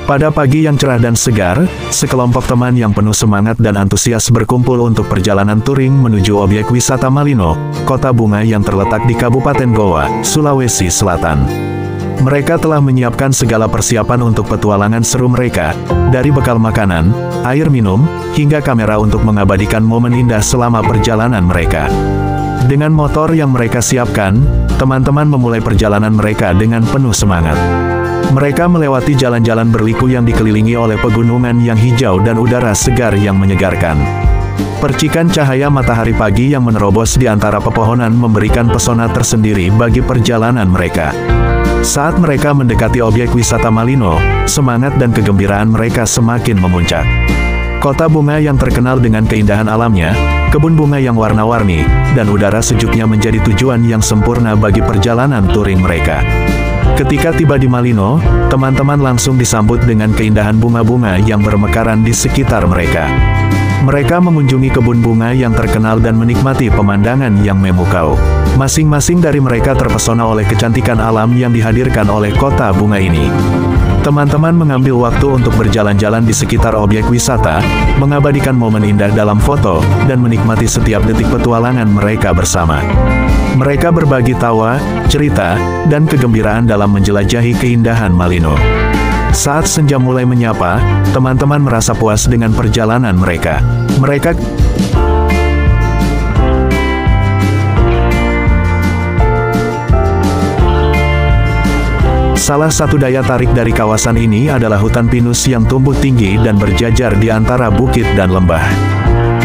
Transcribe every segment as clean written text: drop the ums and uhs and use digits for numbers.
Pada pagi yang cerah dan segar, sekelompok teman yang penuh semangat dan antusias berkumpul untuk perjalanan touring menuju objek wisata Malino, kota bunga yang terletak di Kabupaten Goa, Sulawesi Selatan. Mereka telah menyiapkan segala persiapan untuk petualangan seru mereka, dari bekal makanan, air minum, hingga kamera untuk mengabadikan momen indah selama perjalanan mereka. Dengan motor yang mereka siapkan, teman-teman memulai perjalanan mereka dengan penuh semangat. Mereka melewati jalan-jalan berliku yang dikelilingi oleh pegunungan yang hijau dan udara segar yang menyegarkan. Percikan cahaya matahari pagi yang menerobos di antara pepohonan memberikan pesona tersendiri bagi perjalanan mereka. Saat mereka mendekati objek wisata Malino, semangat dan kegembiraan mereka semakin memuncak. Kota bunga yang terkenal dengan keindahan alamnya, kebun bunga yang warna-warni, dan udara sejuknya menjadi tujuan yang sempurna bagi perjalanan touring mereka. Ketika tiba di Malino, teman-teman langsung disambut dengan keindahan bunga-bunga yang bermekaran di sekitar mereka. Mereka mengunjungi kebun bunga yang terkenal dan menikmati pemandangan yang memukau. Masing-masing dari mereka terpesona oleh kecantikan alam yang dihadirkan oleh kota bunga ini. Teman-teman mengambil waktu untuk berjalan-jalan di sekitar objek wisata, mengabadikan momen indah dalam foto, dan menikmati setiap detik petualangan mereka bersama. Mereka berbagi tawa, cerita, dan kegembiraan dalam menjelajahi keindahan Malino. Saat senja mulai menyapa, teman-teman merasa puas dengan perjalanan mereka. Salah satu daya tarik dari kawasan ini adalah hutan pinus yang tumbuh tinggi dan berjajar di antara bukit dan lembah.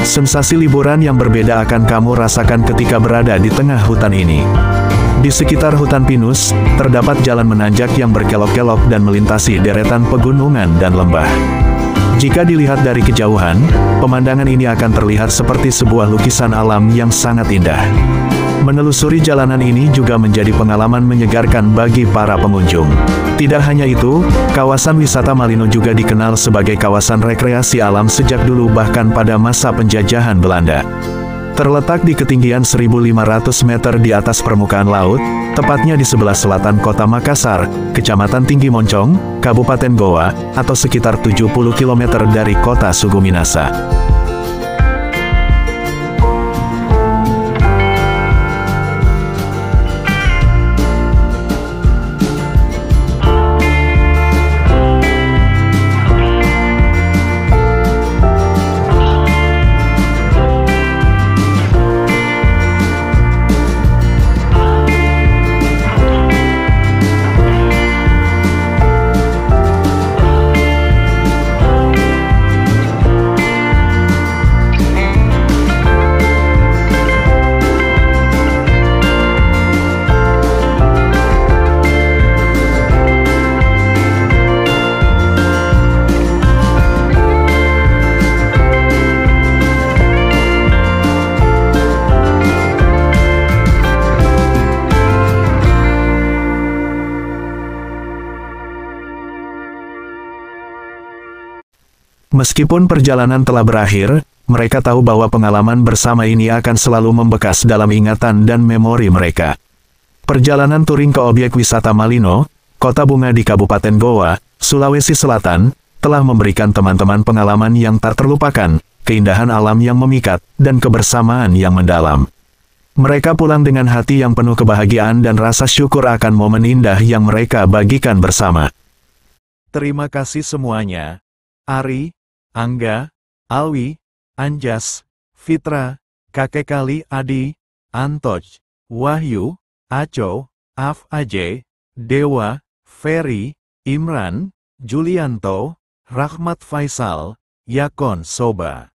Sensasi liburan yang berbeda akan kamu rasakan ketika berada di tengah hutan ini. Di sekitar hutan pinus, terdapat jalan menanjak yang berkelok-kelok dan melintasi deretan pegunungan dan lembah. Jika dilihat dari kejauhan, pemandangan ini akan terlihat seperti sebuah lukisan alam yang sangat indah. Menelusuri jalanan ini juga menjadi pengalaman menyegarkan bagi para pengunjung. Tidak hanya itu, kawasan wisata Malino juga dikenal sebagai kawasan rekreasi alam sejak dulu bahkan pada masa penjajahan Belanda. Terletak di ketinggian 1.500 meter di atas permukaan laut, tepatnya di sebelah selatan kota Makassar, Kecamatan Tinggi Moncong, Kabupaten Goa, atau sekitar 70 km dari kota Suguminasa. Meskipun perjalanan telah berakhir, mereka tahu bahwa pengalaman bersama ini akan selalu membekas dalam ingatan dan memori mereka. Perjalanan touring ke objek wisata Malino, kota bunga di Kabupaten Goa, Sulawesi Selatan, telah memberikan teman-teman pengalaman yang tak terlupakan, keindahan alam yang memikat, dan kebersamaan yang mendalam. Mereka pulang dengan hati yang penuh kebahagiaan dan rasa syukur akan momen indah yang mereka bagikan bersama. Terima kasih semuanya. Ari, Angga, Alwi, Anjas, Fitra, Kakek Kali Adi, Antoj, Wahyu, Aco, Af Aj, Dewa, Ferry, Imran, Julianto, Rahmat Faisal, Yakon Soba.